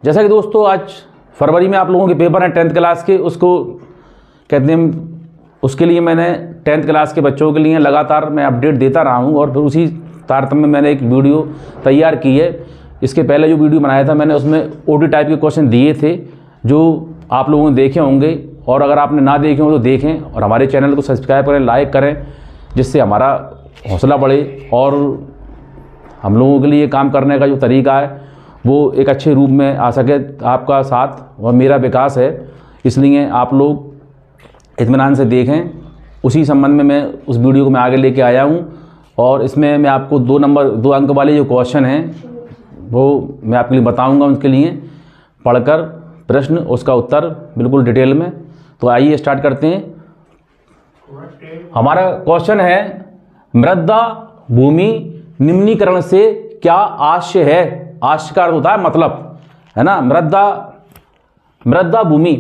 जैसा कि दोस्तों आज फरवरी में आप लोगों के पेपर हैं 10th क्लास के, उसको कहते हैं, उसके लिए मैंने 10th क्लास के बच्चों के लिए लगातार मैं अपडेट देता रहा हूं और फिर उसी तारतम्य में मैंने एक वीडियो तैयार की है। इसके पहले जो वीडियो बनाया था मैंने उसमें ओडी टाइप के क्वेश्चन दिए थे जो आप लोगों ने देखे होंगे, और अगर आपने ना देखे हो तो देखें और हमारे चैनल को सब्सक्राइब करें, लाइक करें, जिससे हमारा हौसला बढ़े और हम लोगों के लिए काम करने का जो तरीका है वो एक अच्छे रूप में आ सके। आपका साथ और मेरा विकास है, इसलिए आप लोग इत्मीनान से देखें। उसी संबंध में मैं उस वीडियो को मैं आगे लेके आया हूं और इसमें मैं आपको 2 अंक वाले जो क्वेश्चन हैं वो मैं आपके लिए बताऊंगा। उनके लिए पढ़कर प्रश्न उसका उत्तर बिल्कुल डिटेल में। तो आइए स्टार्ट करते हैं। हमारा क्वेश्चन है, मृदा भूमि निम्नीकरण से क्या आशय है? आशय का अर्थ होता है मतलब, है ना। मृदा भूमि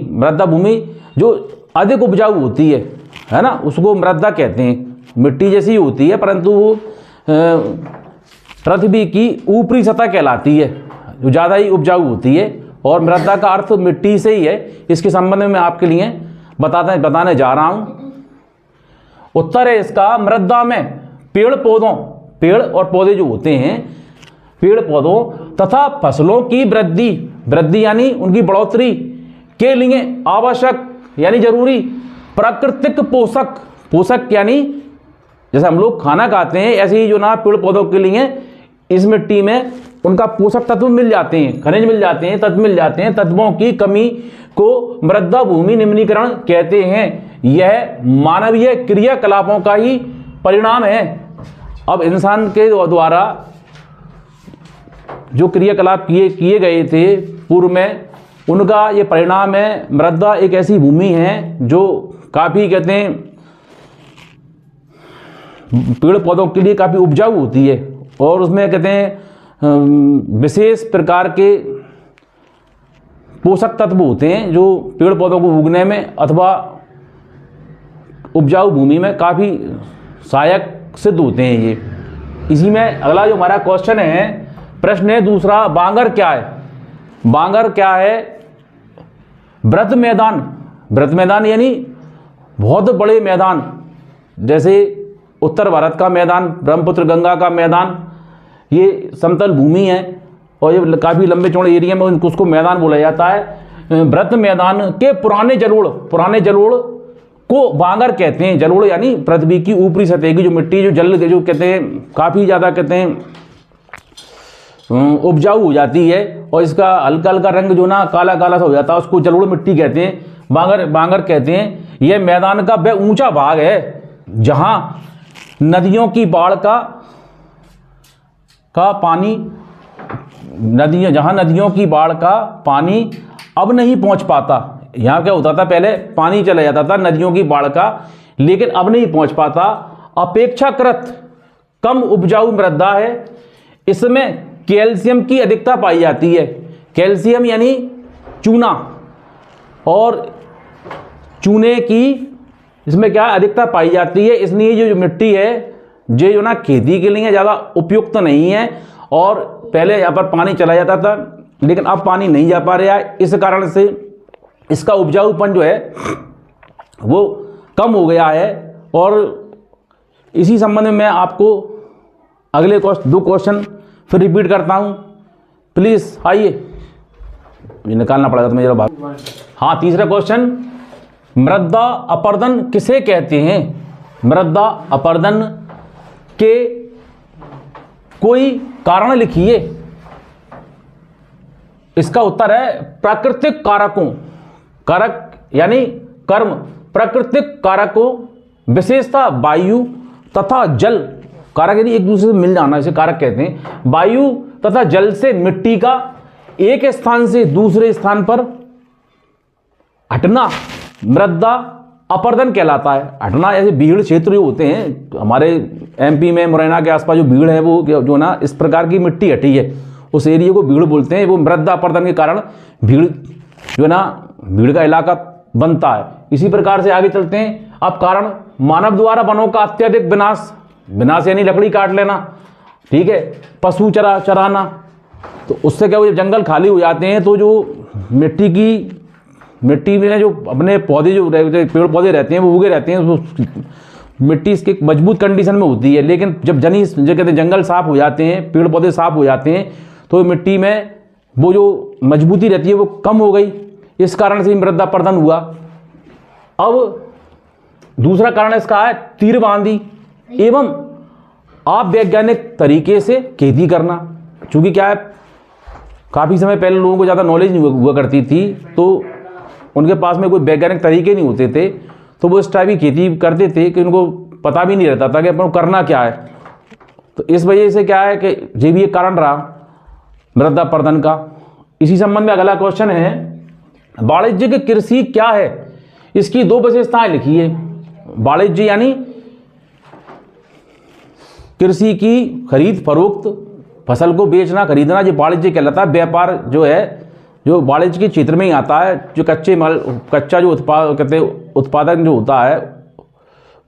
जो अधिक उपजाऊ होती है ना, उसको मृदा कहते हैं। मिट्टी जैसी होती है परंतु वो पृथ्वी की ऊपरी सतह कहलाती है, जो ज़्यादा ही उपजाऊ होती है। और मृदा का अर्थ मिट्टी से ही है। इसके संबंध में मैं आपके लिए बताने जा रहा हूँ। उत्तर है इसका, मृदा में पेड़ और पौधे जो होते हैं, पेड़ पौधों तथा फसलों की वृद्धि यानी उनकी बढ़ोतरी के लिए आवश्यक यानी जरूरी प्राकृतिक पोषक यानी जैसे हम लोग खाना खाते हैं, ऐसे ही जो ना पेड़ पौधों के लिए इस मिट्टी में उनका पोषक तत्व मिल जाते हैं, खनिज मिल जाते हैं, तत्व मिल जाते हैं। तत्वों की कमी को मृदा भूमि निम्नीकरण कहते हैं। यह मानवीय क्रियाकलापों का ही परिणाम है। अब इंसान के द्वारा जो क्रियाकलाप किए गए थे पूर्व में, उनका ये परिणाम है। मृदा एक ऐसी भूमि है जो काफ़ी कहते हैं पेड़ पौधों के लिए काफ़ी उपजाऊ होती है और उसमें कहते हैं विशेष प्रकार के पोषक तत्व होते हैं जो पेड़ पौधों को उगने में अथवा उपजाऊ भूमि में काफ़ी सहायक सिद्ध होते हैं ये। इसी में अगला जो हमारा क्वेश्चन है, प्रश्न है दूसरा, बांगर क्या है? बांगर क्या है? वृत्त मैदान यानी बहुत बड़े मैदान, जैसे उत्तर भारत का मैदान, ब्रह्मपुत्र गंगा का मैदान, ये समतल भूमि है और ये काफ़ी लंबे चौड़े एरिया में उसको मैदान बोला जाता है। वृत्त मैदान के पुराने जलोढ़ को बांगर कहते हैं। जलोढ़ यानी पृथ्वी की ऊपरी सतह की जो मिट्टी जो कहते हैं काफ़ी ज़्यादा कहते हैं उपजाऊ हो जाती है और इसका हल्का हल्का रंग जो ना काला काला सा हो जाता है, उसको जलोढ़ मिट्टी कहते हैं, बांगर कहते हैं। यह मैदान का वह ऊंचा भाग है जहां नदियों की बाढ़ का पानी अब नहीं पहुंच पाता। यहाँ क्या होता था, पहले पानी चला जाता था नदियों की बाढ़ का, लेकिन अब नहीं पहुंच पाता। अपेक्षाकृत कम उपजाऊ मृदा है। इसमें कैल्शियम की अधिकता पाई जाती है। कैल्शियम यानी चूना, और चूने की इसमें क्या अधिकता पाई जाती है। इसलिए जो मिट्टी है ये जो ना खेती के लिए ज़्यादा उपयुक्त नहीं है। और पहले यहाँ पर पानी चला जाता था लेकिन अब पानी नहीं जा पा रहा है, इस कारण से इसका उपजाऊपन जो है वो कम हो गया है। और इसी संबंध में मैं आपको अगले 2 क्वेश्चन फिर रिपीट करता हूँ। प्लीज़ आइए, ये निकालना पड़ेगा तुम्हें जरा बात। हाँ, तीसरा क्वेश्चन, मृदा अपरदन किसे कहते हैं? मृदा अपरदन के कोई कारण लिखिए। इसका उत्तर है प्राकृतिक कारक यानी कर्म, प्राकृतिक कारकों, विशेषता वायु तथा जल। कारक यानी एक दूसरे से मिल जाना, इसे कारक कहते हैं। वायु तथा जल से मिट्टी का एक स्थान से दूसरे स्थान पर हटना मृदा अपरदन कहलाता है। हटना ऐसे भीड़ क्षेत्र जो होते हैं हमारे एमपी में, मुरैना के आसपास जो भीड़ है वो जो ना इस प्रकार की मिट्टी हटी है, उस एरिया को भीड़ बोलते हैं। वो मृदा अपरदन के कारण भीड़ जो ना भीड़ का इलाका बनता है। इसी प्रकार से आगे चलते हैं। अब कारण, मानव द्वारा वनों का अत्यधिक विनाश यानी लकड़ी काट लेना, ठीक है, पशु चराना, तो उससे क्या हो, जब जंगल खाली हो जाते हैं तो जो मिट्टी में जो अपने पौधे जो पेड़ पौधे रहते हैं वो उगे रहते हैं, वो मिट्टी इसके मजबूत कंडीशन में होती है। लेकिन जब जो कहते हैं जंगल साफ हो जाते हैं, पेड़ पौधे साफ हो जाते हैं, तो मिट्टी में वो जो मजबूती रहती है वो कम हो गई, इस कारण से मृदा अपरदन हुआ। अब दूसरा कारण इसका है तीरबांदी एवं अवैज्ञानिक तरीके से खेती करना। चूंकि क्या है, काफ़ी समय पहले लोगों को ज़्यादा नॉलेज नहीं हुआ करती थी, तो उनके पास में कोई वैज्ञानिक तरीके नहीं होते थे, तो वो इस टाइप की खेती करते थे कि उनको पता भी नहीं रहता था कि अपन को करना क्या है। तो इस वजह से क्या है कि ये भी एक कारण रहा मृदा अपरदन का। इसी संबंध में अगला क्वेश्चन है, वाणिज्यिक कृषि क्या है, इसकी दो विशेषताएं लिखिए। वाणिज्य यानी कृषि की खरीद फरोख्त, फसल को बेचना खरीदना, ये वाणिज्य कहलाता है। व्यापार जो है, जो वाणिज्य के क्षेत्र में ही आता है। जो कच्चा जो उत्पादन जो होता है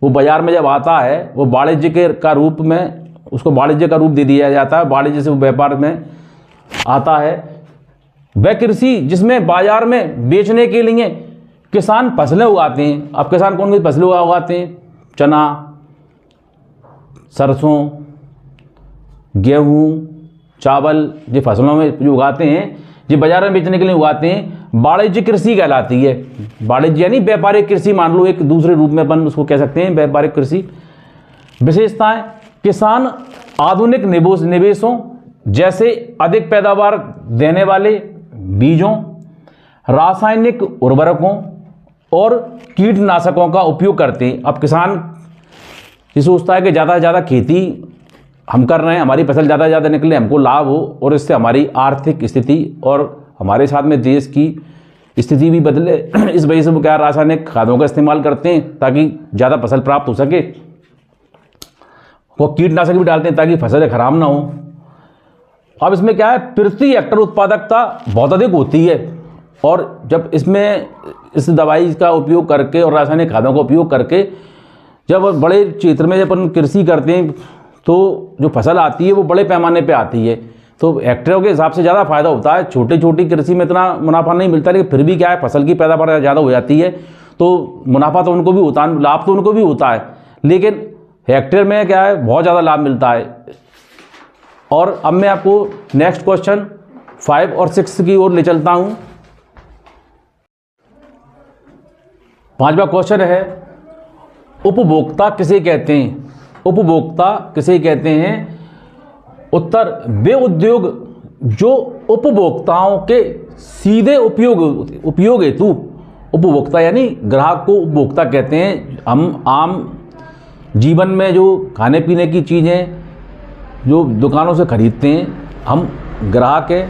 वो बाजार में जब आता है, वो वाणिज्य का रूप में, उसको वाणिज्य का रूप दे दिया जाता है, वाणिज्य से वो व्यापार में आता है। वह कृषि जिसमें बाजार में बेचने के लिए किसान फसलें उगाते हैं। अब किसान कौन सी फसलें उगाते हैं? चना, सरसों, गेहूँ, चावल, ये फसलों में जो उगाते हैं, ये बाजार में बेचने के लिए उगाते हैं, वाणिज्य कृषि कहलाती है। वाणिज्य यानी व्यापारिक कृषि, मान लो एक दूसरे रूप में अपन उसको कह सकते हैं, व्यापारिक कृषि। विशेषताएं, किसान आधुनिक निवेशों जैसे अधिक पैदावार देने वाले बीजों, रासायनिक उर्वरकों और कीटनाशकों का उपयोग करते हैं। अब किसान ये सोचता है कि ज़्यादा से ज़्यादा खेती हम कर रहे हैं, हमारी फसल ज़्यादा से ज़्यादा निकले, हमको लाभ हो, और इससे हमारी आर्थिक स्थिति और हमारे साथ में देश की स्थिति भी बदले। इस वजह से वो क्या, रासायनिक खादों का इस्तेमाल करते हैं ताकि ज़्यादा फसल प्राप्त हो सके। वो कीटनाशक भी डालते हैं ताकि फसलें खराब ना हो। अब इसमें क्या है, प्रति हेक्टर उत्पादकता बहुत अधिक होती है, और जब इसमें इस दवाई का उपयोग करके और रासायनिक खादों का उपयोग करके जब बड़े क्षेत्र में जब अपन कृषि करते हैं, तो जो फसल आती है वो बड़े पैमाने पे आती है, तो हेक्टेयर के हिसाब से ज़्यादा फायदा होता है। छोटी कृषि में इतना मुनाफा नहीं मिलता, लेकिन फिर भी क्या है, फसल की पैदावार ज़्यादा हो जाती है, तो मुनाफा तो उनको भी होता है, लाभ तो उनको भी होता है, लेकिन हेक्टेयर में क्या है, बहुत ज़्यादा लाभ मिलता है। और अब मैं आपको नेक्स्ट क्वेश्चन 5 और 6 की ओर ले चलता हूँ। 5वां क्वेश्चन है, उपभोक्ता किसे कहते हैं? उपभोक्ता किसे कहते हैं? उत्तर, वे उद्योग जो उपभोक्ताओं के सीधे उपयोग हेतु, उपभोक्ता यानी ग्राहक को उपभोक्ता कहते हैं। हम आम जीवन में जो खाने पीने की चीज़ें जो दुकानों से खरीदते हैं, हम ग्राहक है,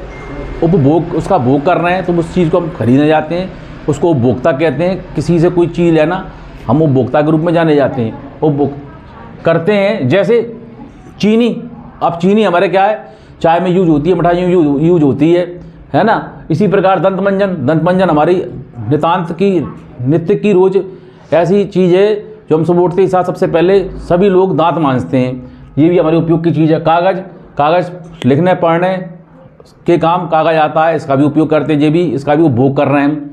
उपभोग उसका भोग कर रहे हैं, तो उस चीज़ को हम खरीदने जाते हैं, उसको उपभोक्ता कहते हैं। किसी से कोई चीज़ लेना, हम उपभोक्ता के रूप में जाने जाते हैं, उपभोग करते हैं। जैसे चीनी, अब चीनी हमारे क्या है, चाय में यूज होती है, मिठाई में यूज होती है ना। इसी प्रकार दंतमंजन हमारी नित्य की रोज ऐसी चीज़ है जो हम सुबह उठते ही साथ सबसे पहले सभी लोग दांत मांजते हैं, ये भी हमारे उपयोग की चीज़ है। कागज़ लिखने पढ़ने के काम कागज़ आता है, इसका भी उपयोग करते हैं, ये भी इसका भी उपभोग कर रहे हैं।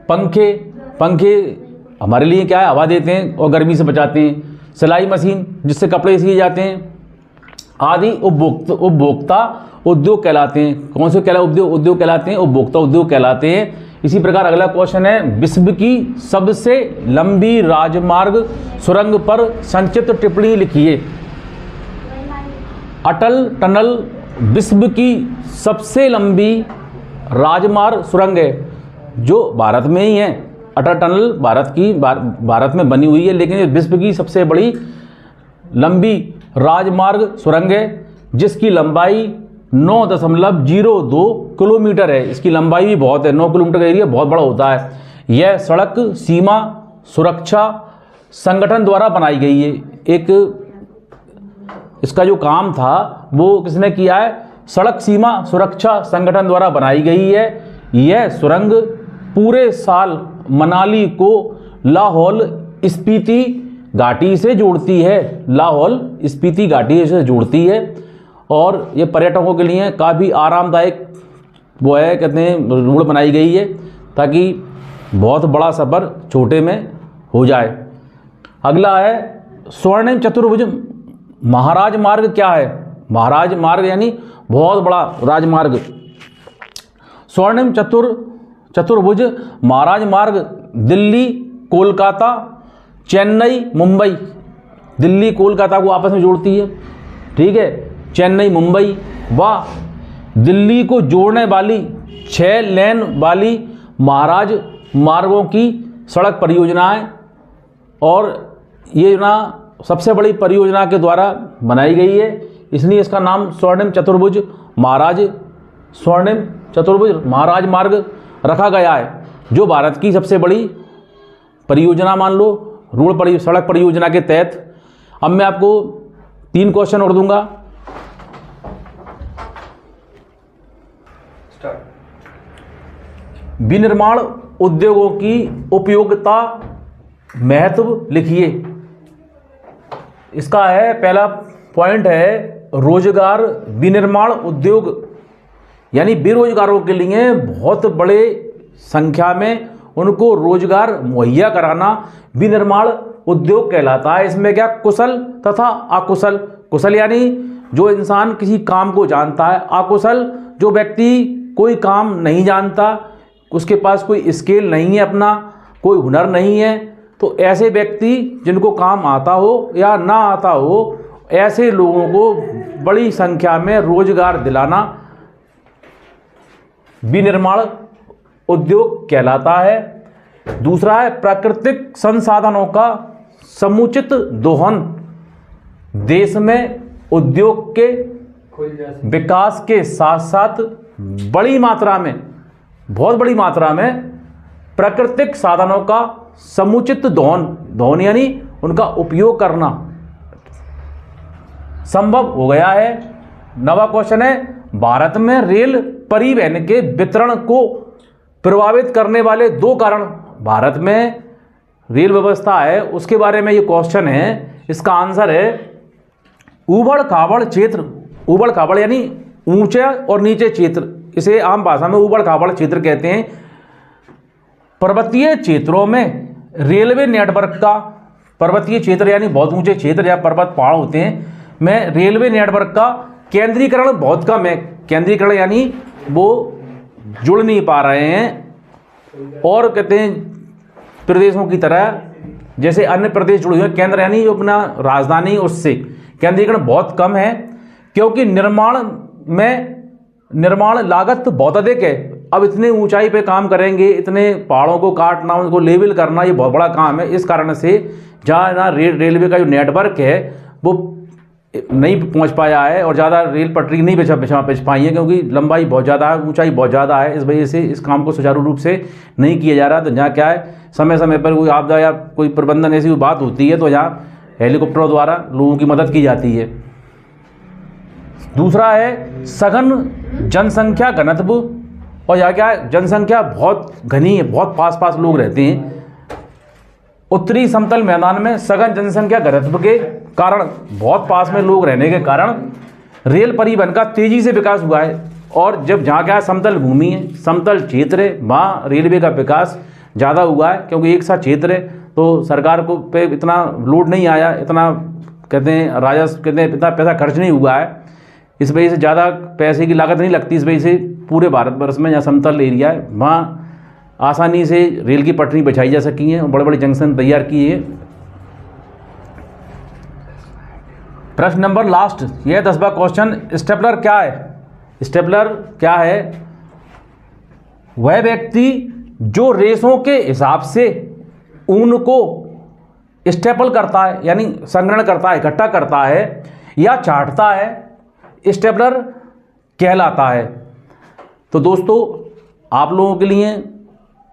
पंखे हमारे लिए क्या है, हवा देते हैं और गर्मी से बचाते हैं। सिलाई मशीन जिससे कपड़े सिए जाते हैं, आदि उपभोक्ता उद्योग कहलाते हैं। कौन से उद्योग कहलाते हैं? उपभोक्ता उद्योग कहलाते हैं। इसी प्रकार अगला क्वेश्चन है, विश्व की सबसे लंबी राजमार्ग सुरंग पर संक्षिप्त टिप्पणी लिखिए। अटल टनल विश्व की सबसे लंबी राजमार्ग सुरंग है, जो भारत में ही है। अटल टनल भारत में बनी हुई है, लेकिन ये विश्व की सबसे बड़ी लंबी राजमार्ग सुरंग है, जिसकी लंबाई 9.02 किलोमीटर है। इसकी लंबाई भी बहुत है, 9 किलोमीटर का एरिया बहुत बड़ा होता है। यह सड़क सीमा सुरक्षा संगठन द्वारा बनाई गई है। इसका जो काम था वो किसने किया है? सड़क सीमा सुरक्षा संगठन द्वारा बनाई गई है। यह सुरंग पूरे साल मनाली को लाहौल स्पीति घाटी से जोड़ती है। लाहौल स्पीति घाटी से जोड़ती है। और ये पर्यटकों के लिए काफ़ी आरामदायक वो है, कहते हैं, रोड बनाई गई है ताकि बहुत बड़ा सफ़र छोटे में हो जाए। अगला है स्वर्णिम चतुर्भुज महाराज मार्ग क्या है? महाराज मार्ग यानी बहुत बड़ा राजमार्ग। स्वर्णिम चतुर्भुज महाराज मार्ग दिल्ली कोलकाता चेन्नई मुंबई, दिल्ली कोलकाता को आपस में जोड़ती है, ठीक है, चेन्नई मुंबई व दिल्ली को जोड़ने वाली 6 लेन वाली महाराज मार्गों की सड़क परियोजना है। और ये योजना सबसे बड़ी परियोजना के द्वारा बनाई गई है, इसलिए इसका नाम स्वर्णिम चतुर्भुज महाराज मार्ग रखा गया है, जो भारत की सबसे बड़ी परियोजना मान लो सड़क परियोजना के तहत। अब मैं आपको 3 क्वेश्चन और दूंगा। विनिर्माण उद्योगों की उपयोगिता महत्व लिखिए। इसका है पहला पॉइंट है रोजगार। विनिर्माण उद्योग यानी बेरोजगारों के लिए बहुत बड़े संख्या में उनको रोजगार मुहैया कराना विनिर्माण उद्योग कहलाता है। इसमें क्या कुशल तथा अकुशल, कुशल यानी जो इंसान किसी काम को जानता है, अकुशल जो व्यक्ति कोई काम नहीं जानता, उसके पास कोई स्किल नहीं है, अपना कोई हुनर नहीं है, तो ऐसे व्यक्ति जिनको काम आता हो या ना आता हो, ऐसे लोगों को बड़ी संख्या में रोजगार दिलाना विनिर्माण उद्योग कहलाता है। दूसरा है प्राकृतिक संसाधनों का समुचित दोहन। देश में उद्योग के विकास के साथ साथ बहुत बड़ी मात्रा में प्राकृतिक साधनों का समुचित दोहन यानी उनका उपयोग करना संभव हो गया है। 9वां क्वेश्चन है भारत में रेल परिवहन के वितरण को प्रभावित करने वाले 2 कारण। भारत में रेल व्यवस्था है उसके बारे में ये क्वेश्चन है। इसका आंसर है ऊबड़ खाबड़ क्षेत्र। ऊबड़ खाबड़ यानी ऊंचे और नीचे क्षेत्र, इसे आम भाषा में ऊबड़ खाबड़ क्षेत्र कहते हैं। पर्वतीय क्षेत्रों में रेलवे नेटवर्क का, पर्वतीय क्षेत्र यानी बहुत ऊंचे क्षेत्र या पर्वत पहाड़ होते हैं, में रेलवे नेटवर्क का केंद्रीकरण बहुत कम है। केंद्रीकरण यानी वो जुड़ नहीं पा रहे हैं और कहते हैं प्रदेशों की तरह जैसे अन्य प्रदेश जुड़े हुए। केंद्र यानी जो अपना राजधानी, उससे केंद्रीकरण बहुत कम है क्योंकि निर्माण लागत बहुत अधिक है। अब इतने ऊंचाई पे काम करेंगे, इतने पहाड़ों को काटना, उनको लेवल करना, ये बहुत बड़ा काम है। इस कारण से जहाँ ना रेलवे का जो नेटवर्क है वो नहीं पहुंच पाया है और ज़्यादा रेल पटरी नहीं बिछा पाई है क्योंकि लंबाई बहुत ज़्यादा है, ऊंचाई बहुत ज़्यादा है। इस वजह से इस काम को सुचारू रूप से नहीं किया जा रहा। तो जहाँ क्या है समय समय पर कोई आपदा या कोई प्रबंधन ऐसी बात होती है तो यहाँ हेलीकॉप्टरों द्वारा लोगों की मदद की जाती है। दूसरा है सघन जनसंख्या घनत्व। और यहाँ क्या है जनसंख्या बहुत घनी है, बहुत पास लोग रहते हैं। उत्तरी समतल मैदान में सघन जनसंख्या घनत्व के कारण, बहुत पास में लोग रहने के कारण रेल परिवहन का तेजी से विकास हुआ है। और जब जहाँ क्या समतल भूमि है, समतल क्षेत्र है, वहाँ रेलवे का विकास ज़्यादा हुआ है क्योंकि एक साथ क्षेत्र है तो सरकार को पे इतना लोड नहीं आया, इतना कहते हैं राजस्व, कहते हैं इतना पैसा खर्च नहीं हुआ है। इस वजह से ज़्यादा पैसे की लागत नहीं लगती। इस वजह से पूरे भारतवर्ष में जहाँ समतल एरिया है वहाँ आसानी से रेल की पटरी बिछाई जा सकी है, बड़े बड़े जंक्शन तैयार किए हैं। प्रश्न नंबर लास्ट, यह 10वां क्वेश्चन, स्टेपलर क्या है? स्टेपलर क्या है? वह व्यक्ति जो रेशों के हिसाब से ऊन को स्टेपल करता है यानी संग्रहण करता है, इकट्ठा करता है या चाटता है, स्टेपलर कहलाता है। तो दोस्तों आप लोगों के लिए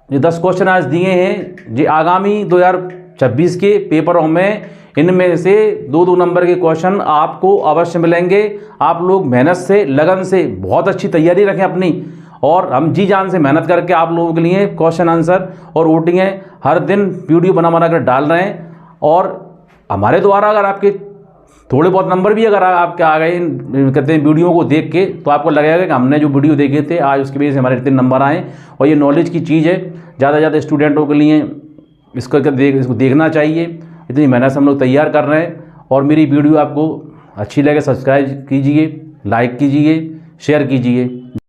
ये 10 क्वेश्चन आज दिए हैं। जो आगामी 2026 के पेपरों में इनमें से 2-2 नंबर के क्वेश्चन आपको अवश्य मिलेंगे। आप लोग मेहनत से, लगन से बहुत अच्छी तैयारी रखें अपनी, और हम जी जान से मेहनत करके आप लोगों के लिए क्वेश्चन आंसर और वोटिंगें हर दिन वीडियो बना कर डाल रहे हैं। और हमारे द्वारा अगर आपके थोड़े बहुत नंबर भी अगर आपके आ गए कहते हैं वीडियो को देख के, तो आपको लगेगा कि हमने जो वीडियो देखे थे आज उसकी वजह से हमारे इतने नंबर आए। और ये नॉलेज की चीज़ है, ज़्यादा से ज़्यादा स्टूडेंटों के लिए इसको देखना चाहिए। इतनी मेहनत से हम लोग तैयार कर रहे हैं। और मेरी वीडियो आपको अच्छी लगे सब्सक्राइब कीजिए, लाइक कीजिए, शेयर कीजिए।